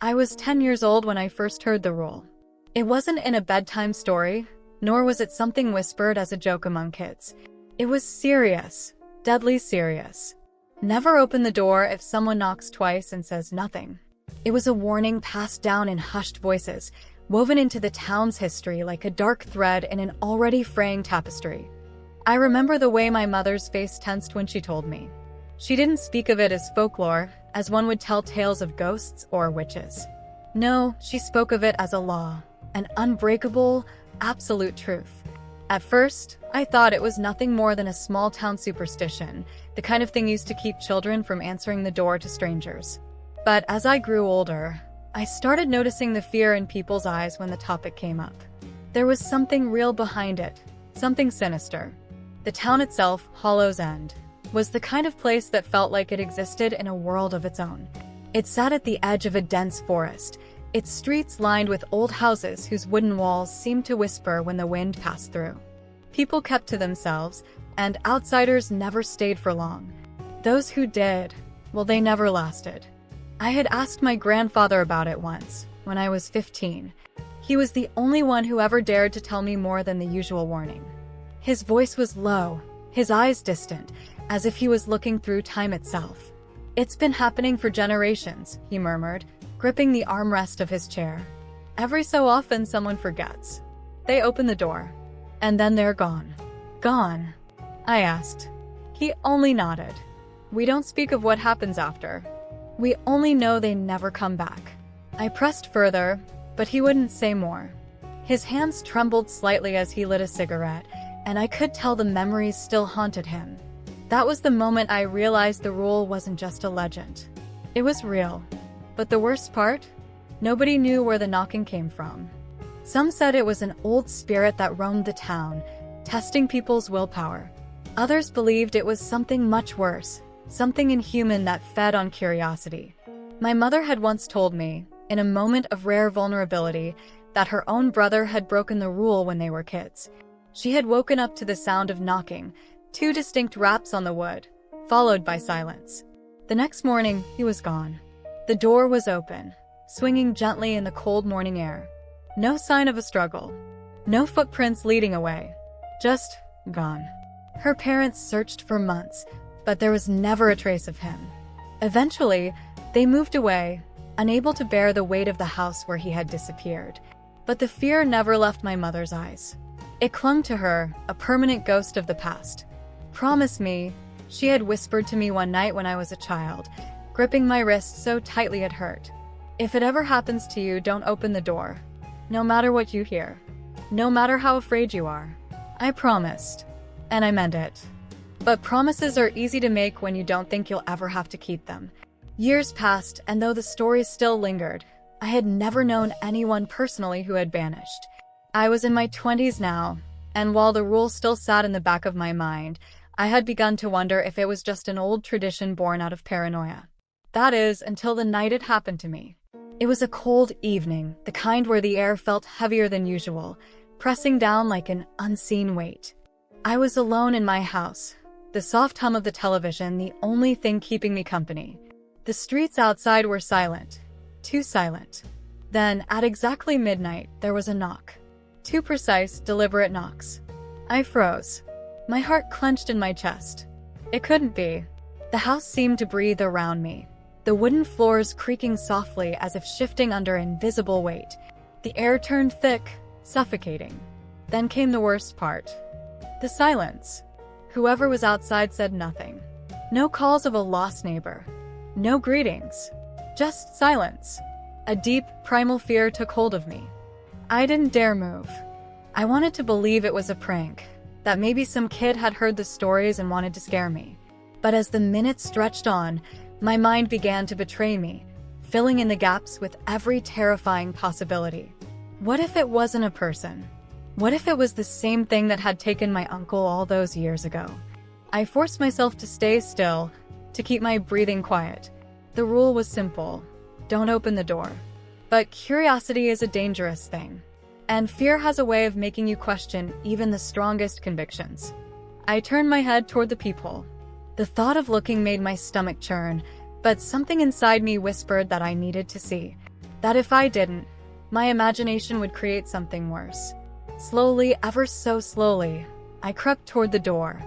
I was 10 years old when I first heard the rule. It wasn't in a bedtime story, nor was it something whispered as a joke among kids. It was serious, deadly serious. Never open the door if someone knocks twice and says nothing. It was a warning passed down in hushed voices, woven into the town's history like a dark thread in an already fraying tapestry. I remember the way my mother's face tensed when she told me. She didn't speak of it as folklore, as one would tell tales of ghosts or witches. No, she spoke of it as a law, an unbreakable, absolute truth. At first, I thought it was nothing more than a small-town superstition, the kind of thing used to keep children from answering the door to strangers. But as I grew older, I started noticing the fear in people's eyes when the topic came up. There was something real behind it, something sinister. The town itself, Hollow's End, was the kind of place that felt like it existed in a world of its own. It sat at the edge of a dense forest, its streets lined with old houses whose wooden walls seemed to whisper when the wind passed through. People kept to themselves, and outsiders never stayed for long. Those who did, well, they never lasted. I had asked my grandfather about it once, when I was 15. He was the only one who ever dared to tell me more than the usual warning. His voice was low, his eyes distant, as if he was looking through time itself. "It's been happening for generations," he murmured, gripping the armrest of his chair. "Every so often someone forgets. They open the door, and then they're gone." "Gone?" I asked. He only nodded. "We don't speak of what happens after. We only know they never come back." I pressed further, but he wouldn't say more. His hands trembled slightly as he lit a cigarette, and I could tell the memories still haunted him. That was the moment I realized the rule wasn't just a legend. It was real. But the worst part? Nobody knew where the knocking came from. Some said it was an old spirit that roamed the town, testing people's willpower. Others believed it was something much worse, something inhuman that fed on curiosity. My mother had once told me, in a moment of rare vulnerability, that her own brother had broken the rule when they were kids. She had woken up to the sound of knocking, 2 distinct raps on the wood, followed by silence. The next morning, he was gone. The door was open, swinging gently in the cold morning air. No sign of a struggle. No footprints leading away. Just gone. Her parents searched for months, but there was never a trace of him. Eventually, they moved away, unable to bear the weight of the house where he had disappeared. But the fear never left my mother's eyes. It clung to her, a permanent ghost of the past. "Promise me," she had whispered to me one night when I was a child, gripping my wrist so tightly it hurt. "If it ever happens to you, don't open the door. No matter what you hear. No matter how afraid you are." I promised. And I meant it. But promises are easy to make when you don't think you'll ever have to keep them. Years passed, and though the stories still lingered, I had never known anyone personally who had vanished. I was in my 20s now, and while the rule still sat in the back of my mind, I had begun to wonder if it was just an old tradition born out of paranoia. That is, until the night it happened to me. It was a cold evening, the kind where the air felt heavier than usual, pressing down like an unseen weight. I was alone in my house, the soft hum of the television the only thing keeping me company. The streets outside were silent, too silent. Then, at exactly midnight, there was a knock. 2 precise, deliberate knocks. I froze. My heart clenched in my chest. It couldn't be. The house seemed to breathe around me, the wooden floors creaking softly as if shifting under invisible weight. The air turned thick, suffocating. Then came the worst part. The silence. Whoever was outside said nothing. No calls of a lost neighbor. No greetings. Just silence. A deep, primal fear took hold of me. I didn't dare move. I wanted to believe it was a prank, that maybe some kid had heard the stories and wanted to scare me. But as the minutes stretched on, my mind began to betray me, filling in the gaps with every terrifying possibility. What if it wasn't a person? What if it was the same thing that had taken my uncle all those years ago? I forced myself to stay still, to keep my breathing quiet. The rule was simple: don't open the door. But curiosity is a dangerous thing, and fear has a way of making you question even the strongest convictions. I turned my head toward the peephole. The thought of looking made my stomach churn, but something inside me whispered that I needed to see. That if I didn't, my imagination would create something worse. Slowly, ever so slowly, I crept toward the door.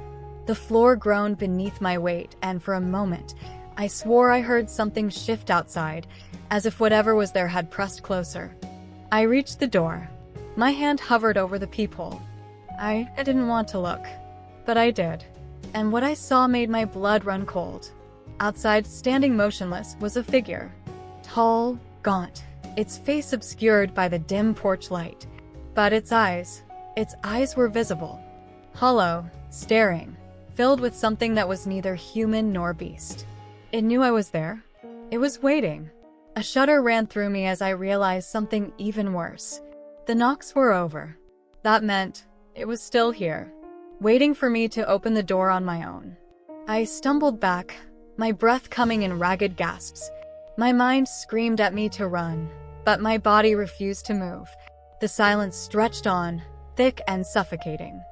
The floor groaned beneath my weight, and for a moment, I swore I heard something shift outside, as if whatever was there had pressed closer. I reached the door. My hand hovered over the peephole. I didn't want to look, but I did. And what I saw made my blood run cold. Outside, standing motionless, was a figure. Tall, gaunt, its face obscured by the dim porch light. But its eyes were visible. Hollow, staring, filled with something that was neither human nor beast. It knew I was there. It was waiting. A shudder ran through me as I realized something even worse. The knocks were over. That meant it was still here, waiting for me to open the door on my own. I stumbled back, my breath coming in ragged gasps. My mind screamed at me to run, but my body refused to move. The silence stretched on, thick and suffocating.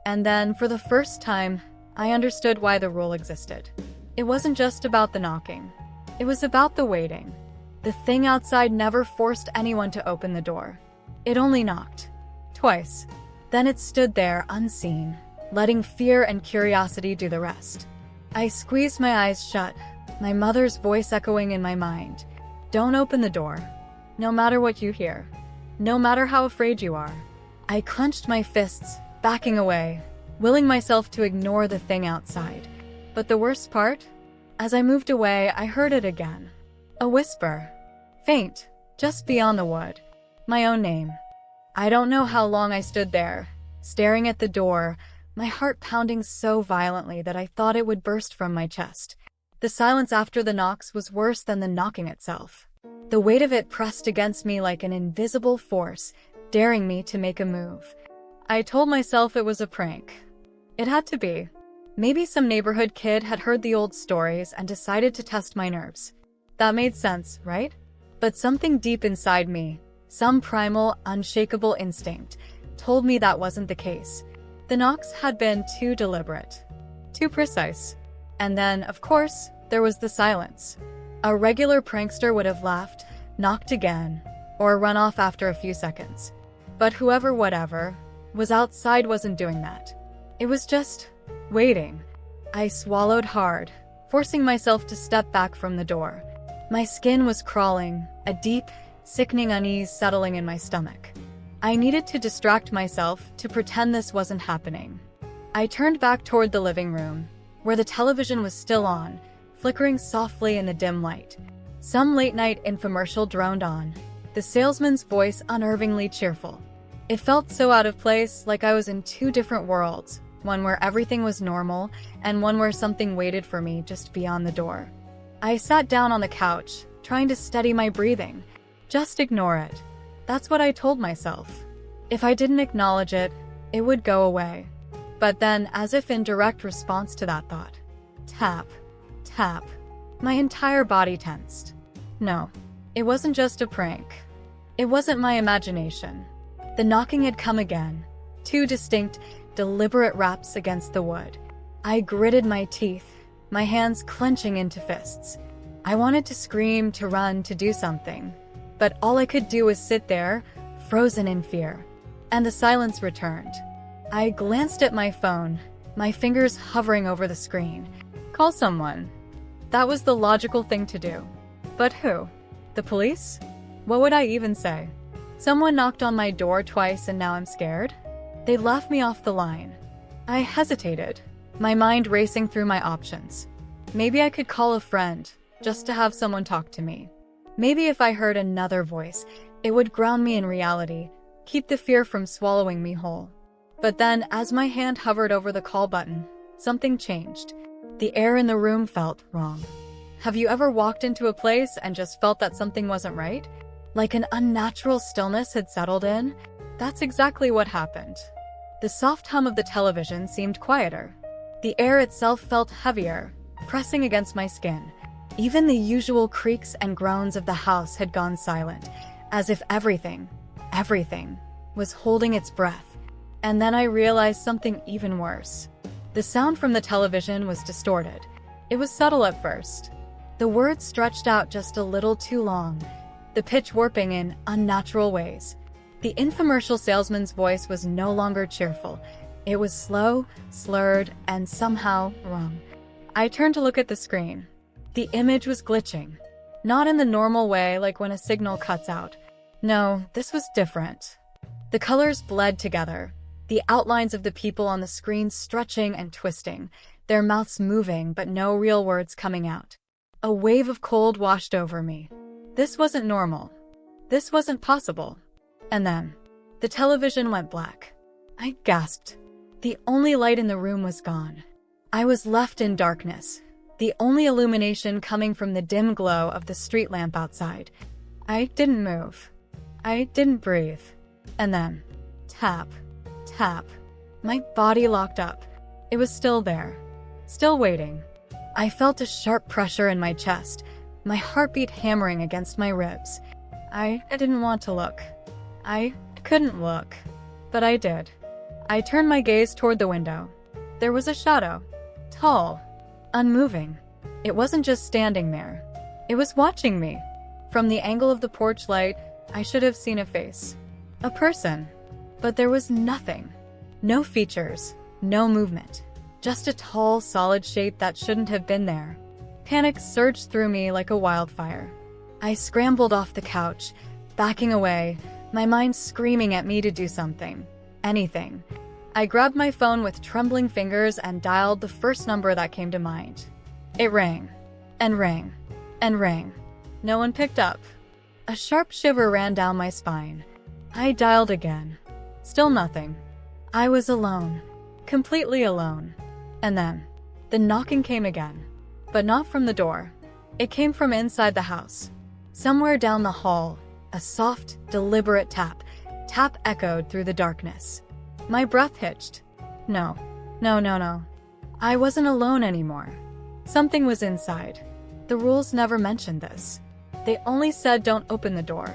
And then, for the first time, I understood why the rule existed. It wasn't just about the knocking. It was about the waiting. The thing outside never forced anyone to open the door. It only knocked. Twice. Then it stood there, unseen, letting fear and curiosity do the rest. I squeezed my eyes shut, my mother's voice echoing in my mind. Don't open the door. No matter what you hear. No matter how afraid you are. I clenched my fists, backing away, willing myself to ignore the thing outside. But the worst part? As I moved away, I heard it again. A whisper. Faint, just beyond the wood. My own name. I don't know how long I stood there, staring at the door, my heart pounding so violently that I thought it would burst from my chest. The silence after the knocks was worse than the knocking itself. The weight of it pressed against me like an invisible force, daring me to make a move. I told myself it was a prank. It had to be. Maybe some neighborhood kid had heard the old stories and decided to test my nerves. That made sense, right? But something deep inside me, some primal, unshakable instinct, told me that wasn't the case. The knocks had been too deliberate, too precise. And then, of course, there was the silence. A regular prankster would have laughed, knocked again, or run off after a few seconds. But whatever, was outside wasn't doing that. It was just waiting. I swallowed hard, forcing myself to step back from the door. My skin was crawling, a deep, sickening unease settling in my stomach. I needed to distract myself, to pretend this wasn't happening. I turned back toward the living room, where the television was still on, flickering softly in the dim light. Some late-night infomercial droned on, the salesman's voice unnervingly cheerful. It felt so out of place, like I was in two different worlds, one where everything was normal, and one where something waited for me just beyond the door. I sat down on the couch, trying to steady my breathing. Just ignore it. That's what I told myself. If I didn't acknowledge it, it would go away. But then, as if in direct response to that thought, tap, tap. My entire body tensed. No, it wasn't just a prank. It wasn't my imagination. The knocking had come again. Two distinct, deliberate raps against the wood. I gritted my teeth, my hands clenching into fists. I wanted to scream, to run, to do something. But all I could do was sit there, frozen in fear. And the silence returned. I glanced at my phone, my fingers hovering over the screen. Call someone. That was the logical thing to do. But who? The police? What would I even say? Someone knocked on my door twice and now I'm scared? They left me off the line. I hesitated, my mind racing through my options. Maybe I could call a friend, just to have someone talk to me. Maybe if I heard another voice, it would ground me in reality, keep the fear from swallowing me whole. But then, as my hand hovered over the call button, something changed. The air in the room felt wrong. Have you ever walked into a place and just felt that something wasn't right? Like an unnatural stillness had settled in? That's exactly what happened. The soft hum of the television seemed quieter. The air itself felt heavier, pressing against my skin. Even the usual creaks and groans of the house had gone silent, as if everything was holding its breath. And then I realized something even worse. The sound from the television was distorted. It was subtle at first. The words stretched out just a little too long. the pitch warping in unnatural ways. The infomercial salesman's voice was no longer cheerful. It was slow, slurred, and somehow wrong. I turned to look at the screen. The image was glitching. Not in the normal way, like when a signal cuts out. No, this was different. The colors bled together, the outlines of the people on the screen stretching and twisting, their mouths moving but no real words coming out. A wave of cold washed over me. This wasn't normal. This wasn't possible. And then, the television went black. I gasped. The only light in the room was gone. I was left in darkness, the only illumination coming from the dim glow of the street lamp outside. I didn't move. I didn't breathe. And then, tap, tap. My body locked up. It was still there, still waiting. I felt a sharp pressure in my chest, my heartbeat hammering against my ribs. I didn't want to look. I couldn't look, but I did. I turned my gaze toward the window. There was a shadow, tall, unmoving. It wasn't just standing there. It was watching me. From the angle of the porch light, I should have seen a face. A person. But there was nothing. No features, no movement. Just a tall, solid shape that shouldn't have been there. Panic surged through me like a wildfire. I scrambled off the couch, backing away, my mind screaming at me to do something. Anything. I grabbed my phone with trembling fingers and dialed the first number that came to mind. It rang, and rang, and rang. No one picked up. A sharp shiver ran down my spine. I dialed again. Still nothing. I was alone. Completely alone. And then, the knocking came again. But not from the door. It came from inside the house. Somewhere down the hall, a soft, deliberate tap. Tap echoed through the darkness. My breath hitched. No. I wasn't alone anymore. Something was inside. The rules never mentioned this. They only said don't open the door.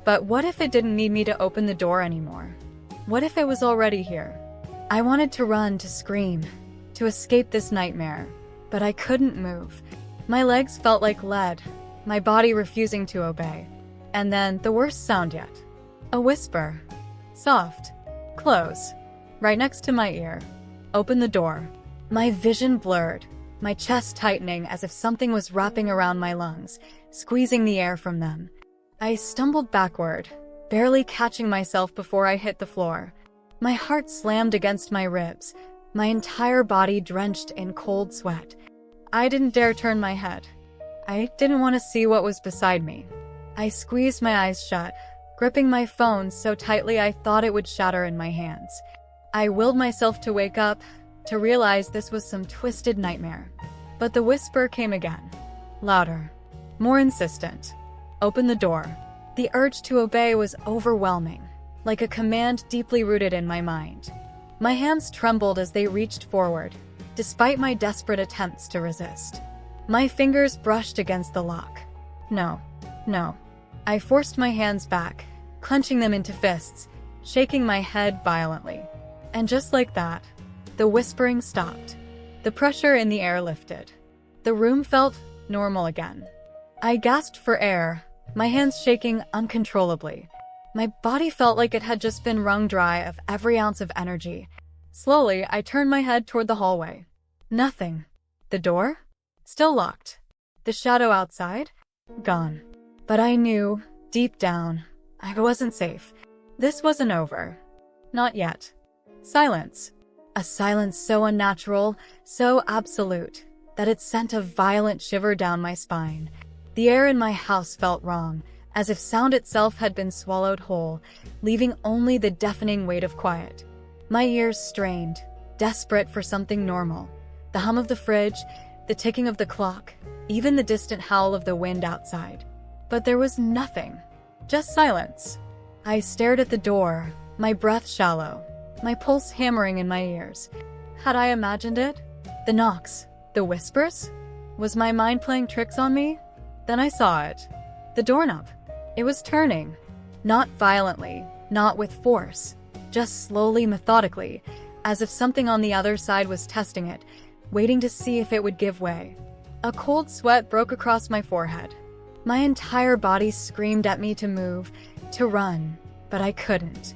But what if it didn't need me to open the door anymore? What if it was already here? I wanted to run, to scream, to escape this nightmare, but I couldn't move. My legs felt like lead, my body refusing to obey. And then, the worst sound yet. A whisper. Soft. Close. Right next to my ear. Open the door. My vision blurred, my chest tightening as if something was wrapping around my lungs, squeezing the air from them. I stumbled backward, barely catching myself before I hit the floor. My heart slammed against my ribs, my entire body drenched in cold sweat. I didn't dare turn my head. I didn't want to see what was beside me. I squeezed my eyes shut, gripping my phone so tightly I thought it would shatter in my hands. I willed myself to wake up, to realize this was some twisted nightmare. But the whisper came again. Louder. More insistent. Open the door. The urge to obey was overwhelming, like a command deeply rooted in my mind. My hands trembled as they reached forward, despite my desperate attempts to resist. My fingers brushed against the lock. No. I forced my hands back, clenching them into fists, shaking my head violently. And just like that, the whispering stopped. The pressure in the air lifted. The room felt normal again. I gasped for air, my hands shaking uncontrollably. My body felt like it had just been wrung dry of every ounce of energy. Slowly, I turned my head toward the hallway. Nothing. The door? Still locked. The shadow outside? Gone. But I knew, deep down, I wasn't safe. This wasn't over. Not yet. Silence. A silence so unnatural, so absolute, that it sent a violent shiver down my spine. The air in my house felt wrong, as if sound itself had been swallowed whole, leaving only the deafening weight of quiet. My ears strained, desperate for something normal. The hum of the fridge, the ticking of the clock, even the distant howl of the wind outside. But there was nothing. Just silence. I stared at the door, my breath shallow, my pulse hammering in my ears. Had I imagined it? The knocks, the whispers? Was my mind playing tricks on me? Then I saw it. The doorknob. It was turning. Not violently, not with force. Just slowly, methodically, as if something on the other side was testing it, waiting to see if it would give way. A cold sweat broke across my forehead. My entire body screamed at me to move, to run, but I couldn't.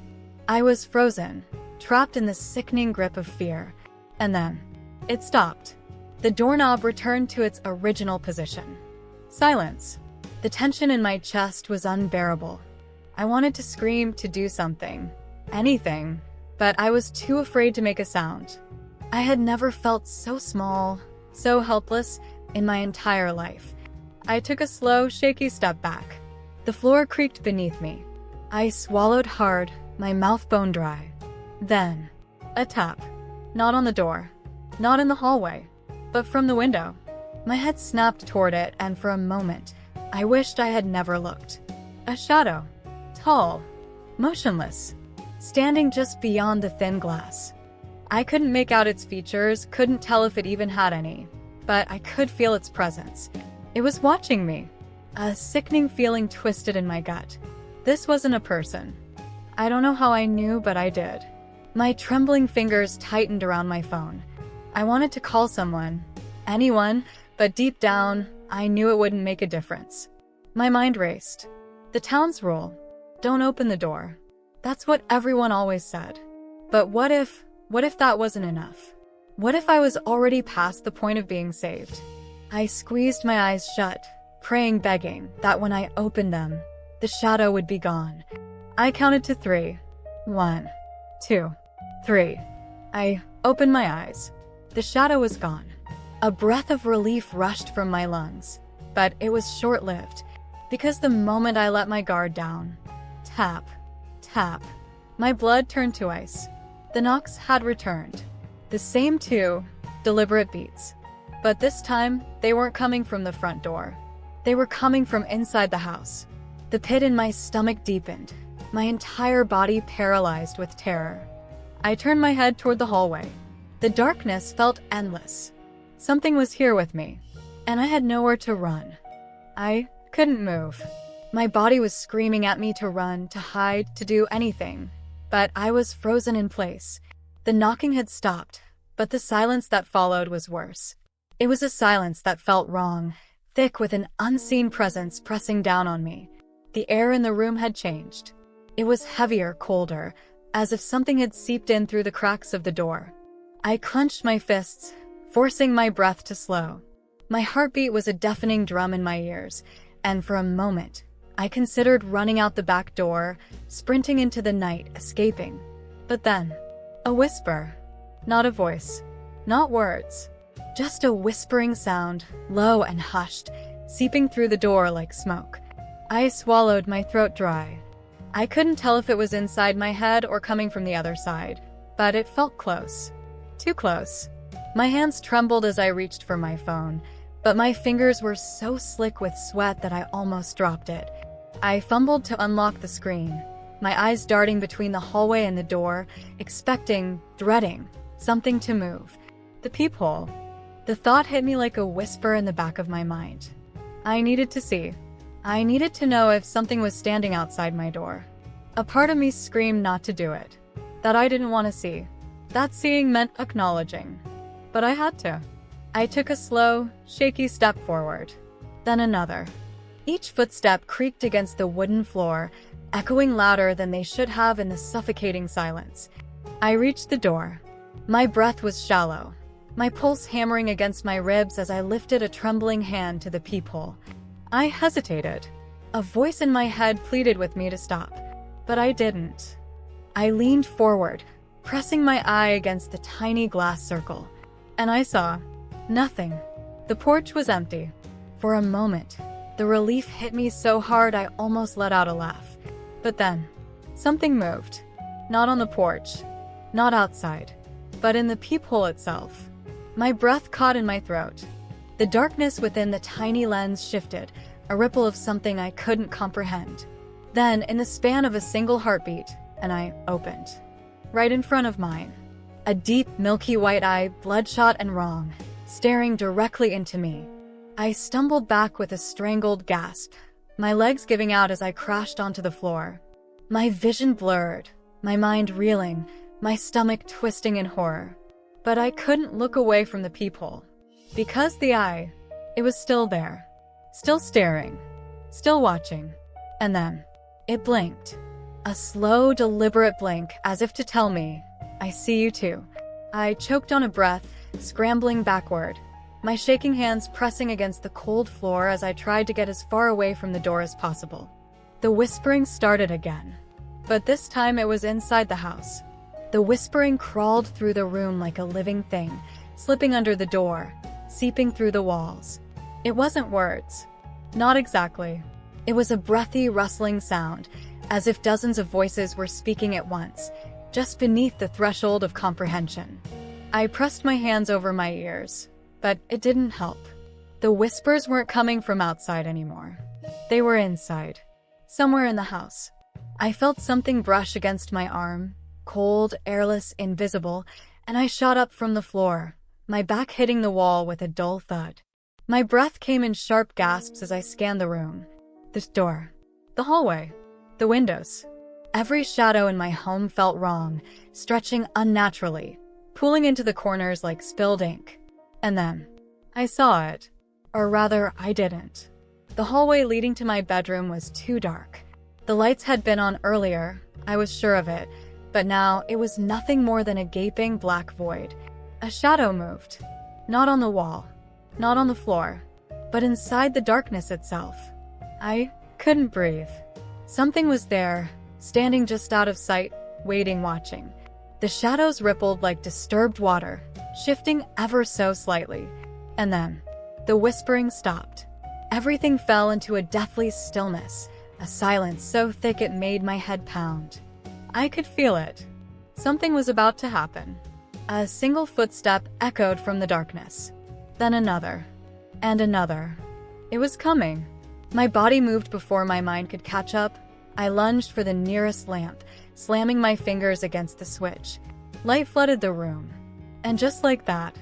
I was frozen, trapped in the sickening grip of fear. And then, it stopped. The doorknob returned to its original position. Silence. The tension in my chest was unbearable. I wanted to scream, to do something. Anything. But I was too afraid to make a sound. I had never felt so small, so helpless in my entire life. I took a slow, shaky step back. The floor creaked beneath me. I swallowed hard, my mouth bone dry. Then, a tap. Not on the door. Not in the hallway. But from the window. My head snapped toward it, and for a moment, I wished I had never looked. A shadow. Tall. Motionless. Standing just beyond the thin glass. I couldn't make out its features, couldn't tell if it even had any. But I could feel its presence. It was watching me. A sickening feeling twisted in my gut. This wasn't a person. I don't know how I knew, but I did. My trembling fingers tightened around my phone. I wanted to call someone. Anyone, but deep down, I knew it wouldn't make a difference. My mind raced. The town's rule. Don't open the door. That's what everyone always said. But what if that wasn't enough? What if I was already past the point of being saved? I squeezed my eyes shut, praying, begging that when I opened them, the shadow would be gone. I counted to 3. 1, 2, 3. I opened my eyes. The shadow was gone. A breath of relief rushed from my lungs, but it was short-lived, because the moment I let my guard down, tap, tap, my blood turned to ice. The knocks had returned. The same 2 deliberate beats. But this time, they weren't coming from the front door. They were coming from inside the house. The pit in my stomach deepened, my entire body paralyzed with terror. I turned my head toward the hallway. The darkness felt endless. Something was here with me, and I had nowhere to run. I couldn't move. My body was screaming at me to run, to hide, to do anything. But I was frozen in place. The knocking had stopped, but the silence that followed was worse. It was a silence that felt wrong, thick with an unseen presence pressing down on me. The air in the room had changed. It was heavier, colder, as if something had seeped in through the cracks of the door. I clenched my fists, forcing my breath to slow. My heartbeat was a deafening drum in my ears, and for a moment, I considered running out the back door, sprinting into the night, escaping. But then, a whisper. Not a voice. Not words. Just a whispering sound, low and hushed, seeping through the door like smoke. I swallowed, my throat dry. I couldn't tell if it was inside my head or coming from the other side, but it felt close. Too close. My hands trembled as I reached for my phone, but my fingers were so slick with sweat that I almost dropped it. I fumbled to unlock the screen, my eyes darting between the hallway and the door, expecting, dreading, something to move. The peephole. The thought hit me like a whisper in the back of my mind. I needed to see. I needed to know if something was standing outside my door. A part of me screamed not to do it. That I didn't want to see. That seeing meant acknowledging. But I had to. I took a slow, shaky step forward. Then another. Each footstep creaked against the wooden floor, echoing louder than they should have in the suffocating silence. I reached the door. My breath was shallow, my pulse hammering against my ribs as I lifted a trembling hand to the peephole. I hesitated. A voice in my head pleaded with me to stop, but I didn't. I leaned forward, pressing my eye against the tiny glass circle, and I saw nothing. The porch was empty. For a moment, the relief hit me so hard I almost let out a laugh. But then, something moved. Not on the porch, not outside, but in the peephole itself. My breath caught in my throat. The darkness within the tiny lens shifted, a ripple of something I couldn't comprehend. Then, in the span of a single heartbeat, an eye opened. Right in front of mine. A deep, milky white eye, bloodshot and wrong, staring directly into me. I stumbled back with a strangled gasp, my legs giving out as I crashed onto the floor. My vision blurred, my mind reeling, my stomach twisting in horror. But I couldn't look away from the peephole. Because the eye, it was still there. Still staring. still watching. And then, it blinked. A slow, deliberate blink, as if to tell me, I see you too. I choked on a breath, scrambling backward, my shaking hands pressing against the cold floor as I tried to get as far away from the door as possible. The whispering started again, but this time it was inside the house. The whispering crawled through the room like a living thing, slipping under the door, seeping through the walls. It wasn't words. Not exactly. It was a breathy, rustling sound, as if dozens of voices were speaking at once, just beneath the threshold of comprehension. I pressed my hands over my ears, but it didn't help. The whispers weren't coming from outside anymore. They were inside, somewhere in the house. I felt something brush against my arm, cold, airless, invisible, and I shot up from the floor, my back hitting the wall with a dull thud. My breath came in sharp gasps as I scanned the room. The door, the hallway, the windows. Every shadow in my home felt wrong, stretching unnaturally, pooling into the corners like spilled ink. And then, I saw it. Or rather, I didn't. The hallway leading to my bedroom was too dark. The lights had been on earlier, I was sure of it, but now it was nothing more than a gaping black void. A shadow moved. Not on the wall, not on the floor, but inside the darkness itself. I couldn't breathe. Something was there, standing just out of sight, waiting, watching. The shadows rippled like disturbed water, shifting ever so slightly. And then, the whispering stopped. Everything fell into a deathly stillness, a silence so thick it made my head pound. I could feel it. Something was about to happen. A single footstep echoed from the darkness. Then another. And another. It was coming. My body moved before my mind could catch up. I lunged for the nearest lamp, slamming my fingers against the switch. Light flooded the room. And just like that,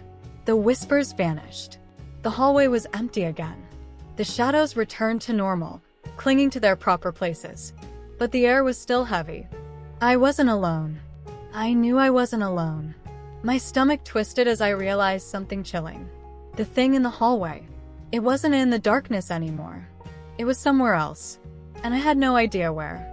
the whispers vanished. The hallway was empty again. The shadows returned to normal, clinging to their proper places. But the air was still heavy. I wasn't alone. I knew I wasn't alone. My stomach twisted as I realized something chilling. The thing in the hallway. It wasn't in the darkness anymore. It was somewhere else. And I had no idea where.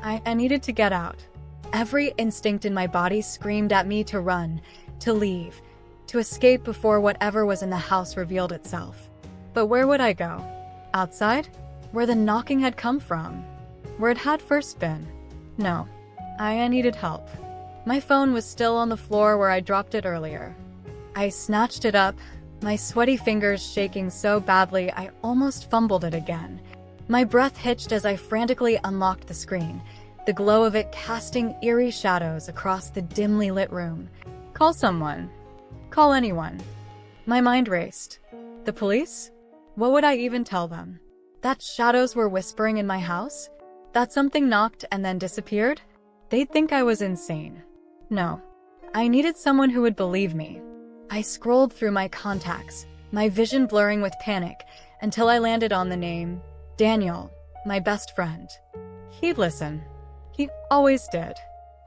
I needed to get out. Every instinct in my body screamed at me to run, to leave, to escape before whatever was in the house revealed itself. But where would I go? Outside? Where the knocking had come from? Where it had first been? No. I needed help. My phone was still on the floor where I dropped it earlier. I snatched it up, my sweaty fingers shaking so badly I almost fumbled it again. My breath hitched as I frantically unlocked the screen, the glow of it casting eerie shadows across the dimly lit room. Call someone. Call anyone. My mind raced. The police? What would I even tell them? That shadows were whispering in my house? That something knocked and then disappeared? They'd think I was insane. No. I needed someone who would believe me. I scrolled through my contacts, my vision blurring with panic, until I landed on the name Daniel, my best friend. He'd listen. He always did.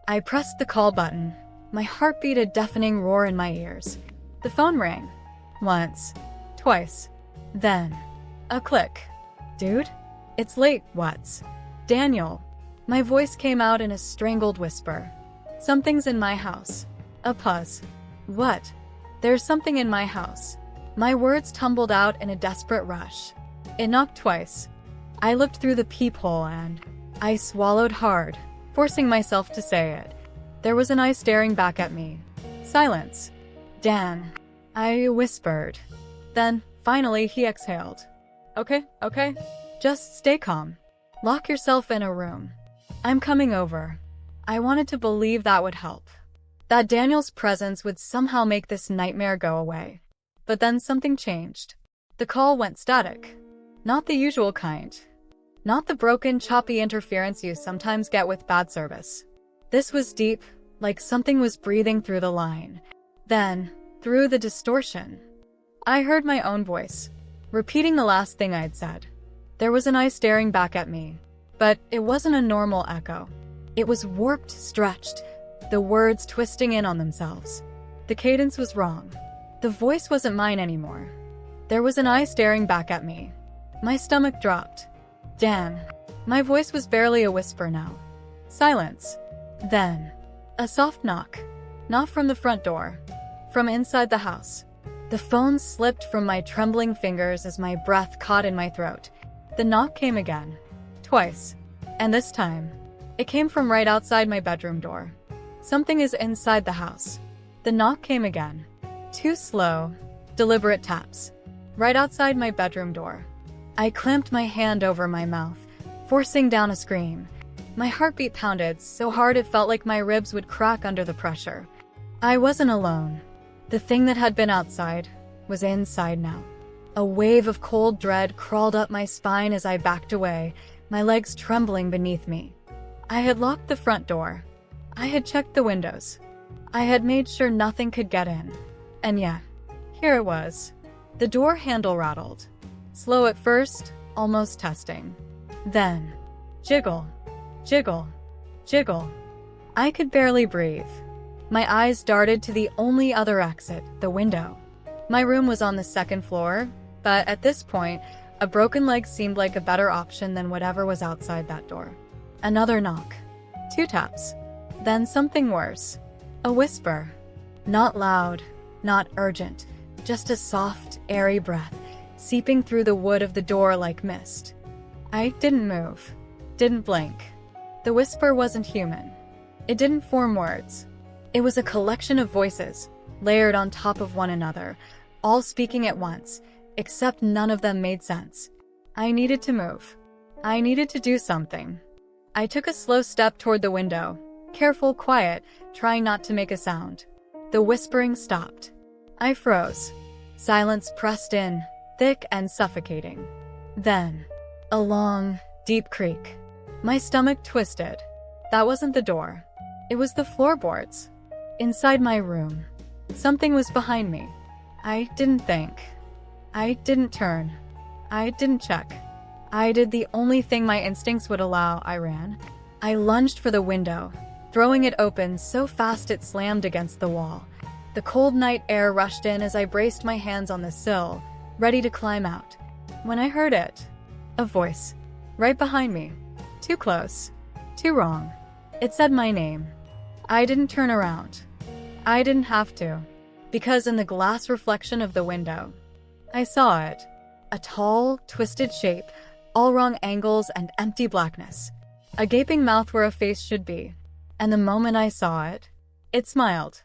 I pressed the call button, my heart beat a deafening roar in my ears. The phone rang. Once. Twice. Then. A click. Dude? It's late, what's? Daniel. My voice came out in a strangled whisper. Something's in my house. A puzz. What? There's something in my house. My words tumbled out in a desperate rush. It knocked twice. I looked through the peephole and I swallowed hard, forcing myself to say it. There was an eye staring back at me. Silence. Dan. I whispered. Then, finally, he exhaled. Okay. Just stay calm. Lock yourself in a room. I'm coming over. I wanted to believe that would help. That Daniel's presence would somehow make this nightmare go away. But then something changed. The call went static. Not the usual kind. Not the broken, choppy interference you sometimes get with bad service. This was deep, like something was breathing through the line. Then, through the distortion, I heard my own voice, repeating the last thing I'd said. There was an eye staring back at me, but it wasn't a normal echo. It was warped, stretched, the words twisting in on themselves. The cadence was wrong. The voice wasn't mine anymore. There was an eye staring back at me. My stomach dropped. Dan. My voice was barely a whisper now. Silence. Then, a soft knock. Not from the front door. From inside the house. The phone slipped from my trembling fingers as my breath caught in my throat. The knock came again. Twice. And this time, it came from right outside my bedroom door. Something is inside the house. The knock came again. 2 slow, deliberate taps. Right outside my bedroom door. I clamped my hand over my mouth, forcing down a scream. My heartbeat pounded so hard it felt like my ribs would crack under the pressure. I wasn't alone. The thing that had been outside was inside now. A wave of cold dread crawled up my spine as I backed away, my legs trembling beneath me. I had locked the front door. I had checked the windows. I had made sure nothing could get in. And yeah, here it was. The door handle rattled. Slow at first, almost testing. Then, jiggle, jiggle, jiggle. I could barely breathe. My eyes darted to the only other exit, the window. My room was on the 2nd floor, but at this point, a broken leg seemed like a better option than whatever was outside that door. Another knock. 2 taps. Then something worse. A whisper. Not loud, not urgent, just a soft, airy breath, seeping through the wood of the door like mist. I didn't move. Didn't blink. The whisper wasn't human. It didn't form words. It was a collection of voices, layered on top of one another, all speaking at once, except none of them made sense. I needed to move. I needed to do something. I took a slow step toward the window, careful, quiet, trying not to make a sound. The whispering stopped. I froze. Silence pressed in, thick and suffocating. Then, a long, deep creak. My stomach twisted. That wasn't the door. It was the floorboards. Inside my room. Something was behind me. I didn't think. I didn't turn. I didn't check. I did the only thing my instincts would allow. I ran. I lunged for the window, throwing it open so fast it slammed against the wall. The cold night air rushed in as I braced my hands on the sill, ready to climb out. When I heard it, a voice, right behind me. Too close. Too wrong. It said my name. I didn't turn around. I didn't have to, because in the glass reflection of the window, I saw it. A tall, twisted shape, all wrong angles and empty blackness. A gaping mouth where a face should be. And the moment I saw it, it smiled.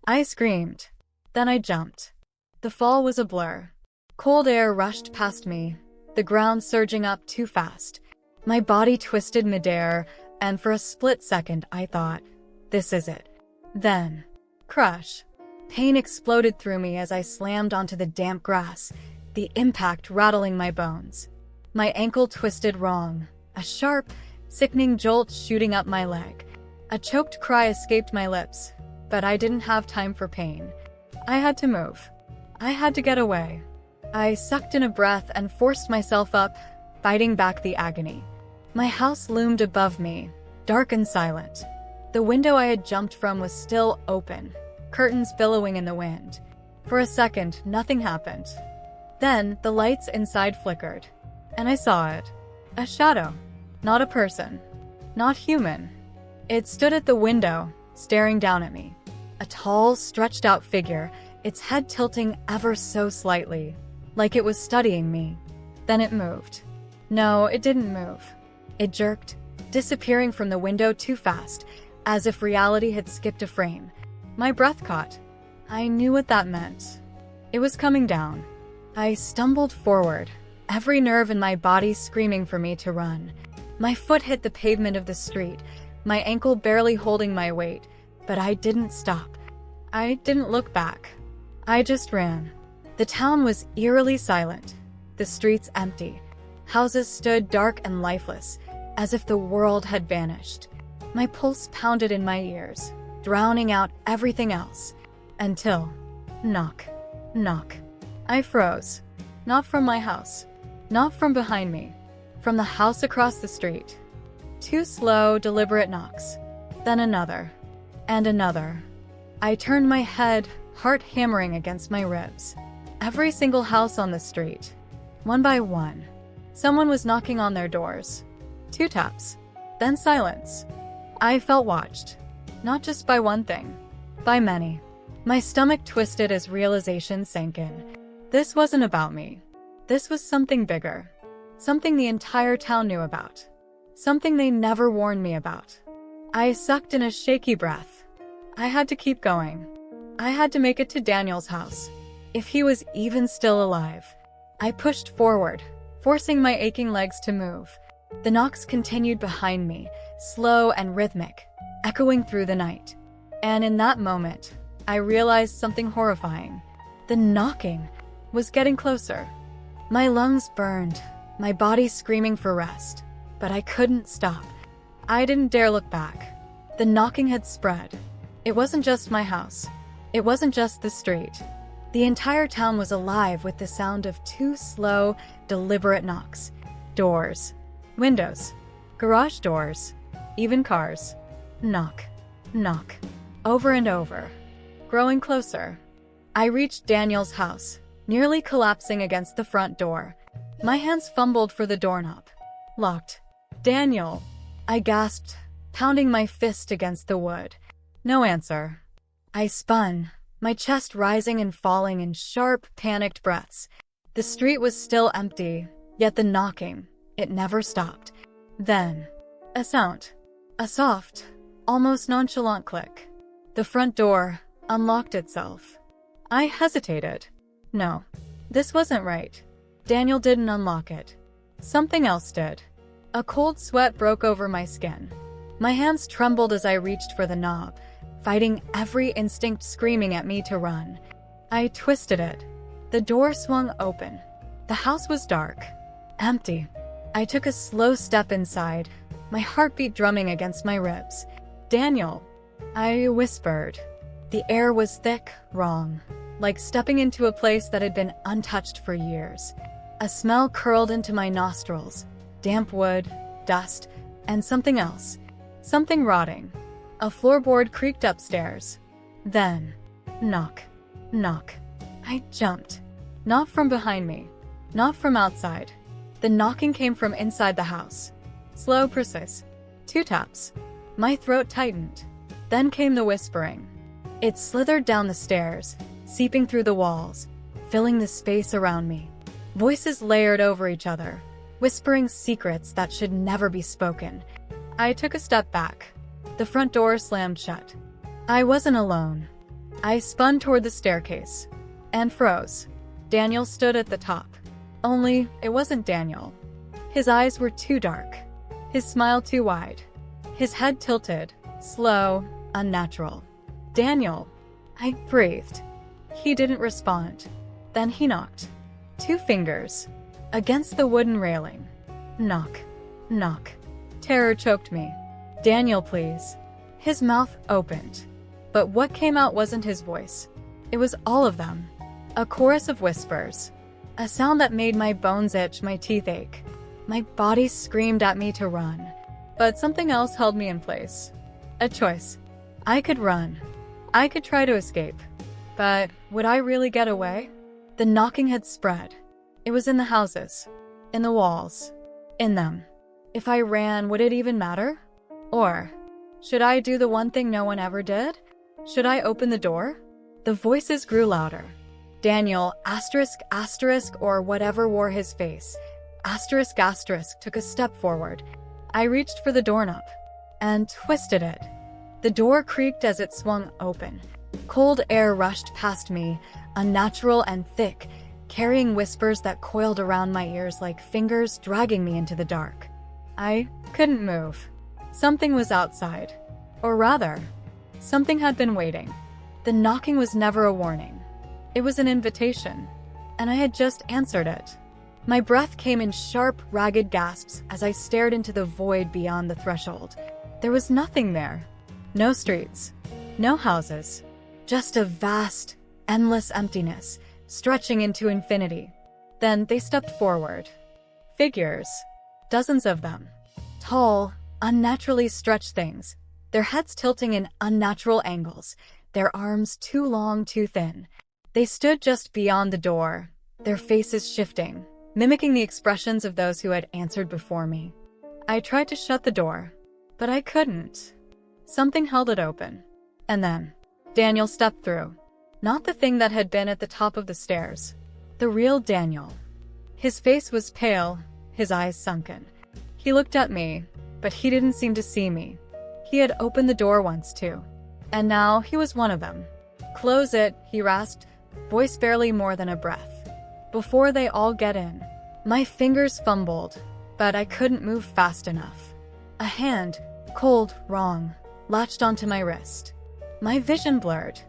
I screamed. Then I jumped. The fall was a blur. Cold air rushed past me, the ground surging up too fast. My body twisted midair, and for a split second I thought, this is it. Then, crush. Pain exploded through me as I slammed onto the damp grass, the impact rattling my bones. My ankle twisted wrong, a sharp, sickening jolt shooting up my leg. A choked cry escaped my lips, but I didn't have time for pain. I had to move. I had to get away. I sucked in a breath and forced myself up, fighting back the agony. My house loomed above me, dark and silent. The window I had jumped from was still open, curtains billowing in the wind. For a second, nothing happened. Then, the lights inside flickered, and I saw it. A shadow. Not a person. Not human. It stood at the window, staring down at me. A tall, stretched-out figure, its head tilting ever so slightly, like it was studying me. Then it moved. No, it didn't move. It jerked, disappearing from the window too fast, as if reality had skipped a frame. My breath caught. I knew what that meant. It was coming down. I stumbled forward, every nerve in my body screaming for me to run. My foot hit the pavement of the street, my ankle barely holding my weight, but I didn't stop. I didn't look back. I just ran. The town was eerily silent, the streets empty. Houses stood dark and lifeless, as if the world had vanished. My pulse pounded in my ears, drowning out everything else, until, knock, knock. I froze. Not from my house. Not from behind me. From the house across the street. 2 slow, deliberate knocks. Then another. And another. I turned my head, heart hammering against my ribs. Every single house on the street. One by one. Someone was knocking on their doors. 2 taps. Then silence. I felt watched. Not just by one thing. By many. My stomach twisted as realization sank in. This wasn't about me. This was something bigger. Something the entire town knew about. Something they never warned me about. I sucked in a shaky breath. I had to keep going. I had to make it to Daniel's house. If he was even still alive. I pushed forward, forcing my aching legs to move. The knocks continued behind me, slow and rhythmic, echoing through the night. And in that moment, I realized something horrifying. The knocking was getting closer. My lungs burned, my body screaming for rest. But I couldn't stop. I didn't dare look back. The knocking had spread. It wasn't just my house. It wasn't just the street. The entire town was alive with the sound of 2 slow, deliberate knocks. Doors, windows, garage doors, even cars. Knock, knock, over and over, growing closer. I reached Daniel's house, nearly collapsing against the front door. My hands fumbled for the doorknob. Locked. Daniel, I gasped, pounding my fist against the wood. No answer. I spun, my chest rising and falling in sharp, panicked breaths. The street was still empty, yet the knocking, it never stopped. Then, a sound. A soft, almost nonchalant click. The front door unlocked itself. I hesitated. No, this wasn't right. Daniel didn't unlock it. Something else did. A cold sweat broke over my skin. My hands trembled as I reached for the knob, fighting every instinct screaming at me to run. I twisted it. The door swung open. The house was dark, empty. I took a slow step inside, my heartbeat drumming against my ribs. Daniel, I whispered. The air was thick, wrong, like stepping into a place that had been untouched for years. A smell curled into my nostrils. Damp wood, dust, and something else. Something rotting. A floorboard creaked upstairs. Then, knock, knock. I jumped. Not from behind me. Not from outside. The knocking came from inside the house. Slow, precise. 2 taps. My throat tightened. Then came the whispering. It slithered down the stairs, seeping through the walls, filling the space around me. Voices layered over each other, whispering secrets that should never be spoken. I took a step back. The front door slammed shut. I wasn't alone. I spun toward the staircase and froze. Daniel stood at the top. Only, it wasn't Daniel. His eyes were too dark. His smile too wide. His head tilted, slow, unnatural. Daniel. I breathed. He didn't respond. Then he knocked. 2 fingers. Against the wooden railing. Knock. Knock. Terror choked me. Daniel, please. His mouth opened. But what came out wasn't his voice. It was all of them. A chorus of whispers. A sound that made my bones itch, my teeth ache. My body screamed at me to run. But something else held me in place. A choice. I could run. I could try to escape. But would I really get away? The knocking had spread. It was in the houses. In the walls. In them. If I ran, would it even matter? Or, should I do the one thing no one ever did? Should I open the door? The voices grew louder. Daniel, asterisk, asterisk, or whatever wore his face, asterisk, asterisk, took a step forward. I reached for the doorknob and twisted it. The door creaked as it swung open. Cold air rushed past me, unnatural and thick, carrying whispers that coiled around my ears like fingers dragging me into the dark. I couldn't move. Something was outside. Or rather, something had been waiting. The knocking was never a warning. It was an invitation, and I had just answered it. My breath came in sharp, ragged gasps as I stared into the void beyond the threshold. There was nothing there. No streets. No houses. Just a vast, endless emptiness, stretching into infinity. Then they stepped forward. Figures. Dozens of them. Tall, unnaturally stretched things. Their heads tilting in unnatural angles. Their arms too long, too thin. They stood just beyond the door, their faces shifting, mimicking the expressions of those who had answered before me. I tried to shut the door, but I couldn't. Something held it open. And then, Daniel stepped through. Not the thing that had been at the top of the stairs. The real Daniel. His face was pale, his eyes sunken. He looked at me, but he didn't seem to see me. He had opened the door once too. And now he was one of them. "Close it," he rasped, voice barely more than a breath. "Before they all get in." My fingers fumbled, but I couldn't move fast enough. A hand, cold, wrong, latched onto my wrist. My vision blurred.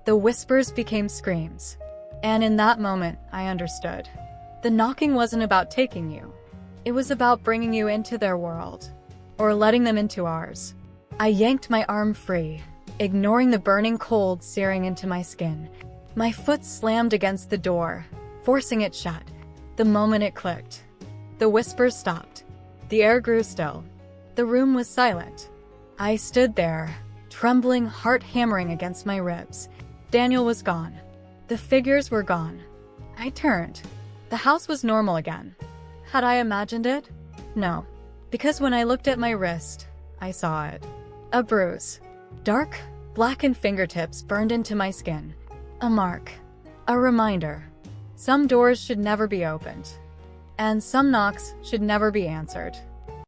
The whispers became screams. And in that moment, I understood. The knocking wasn't about taking you. It was about bringing you into their world. Or letting them into ours. I yanked my arm free, ignoring the burning cold searing into my skin. My foot slammed against the door, forcing it shut. The moment it clicked, the whispers stopped. The air grew still. The room was silent. I stood there, trembling, heart hammering against my ribs. Daniel was gone. The figures were gone. I turned. The house was normal again. Had I imagined it? No. Because when I looked at my wrist, I saw it. A bruise. Dark, blackened fingertips burned into my skin. A mark. A reminder. Some doors should never be opened. And some knocks should never be answered.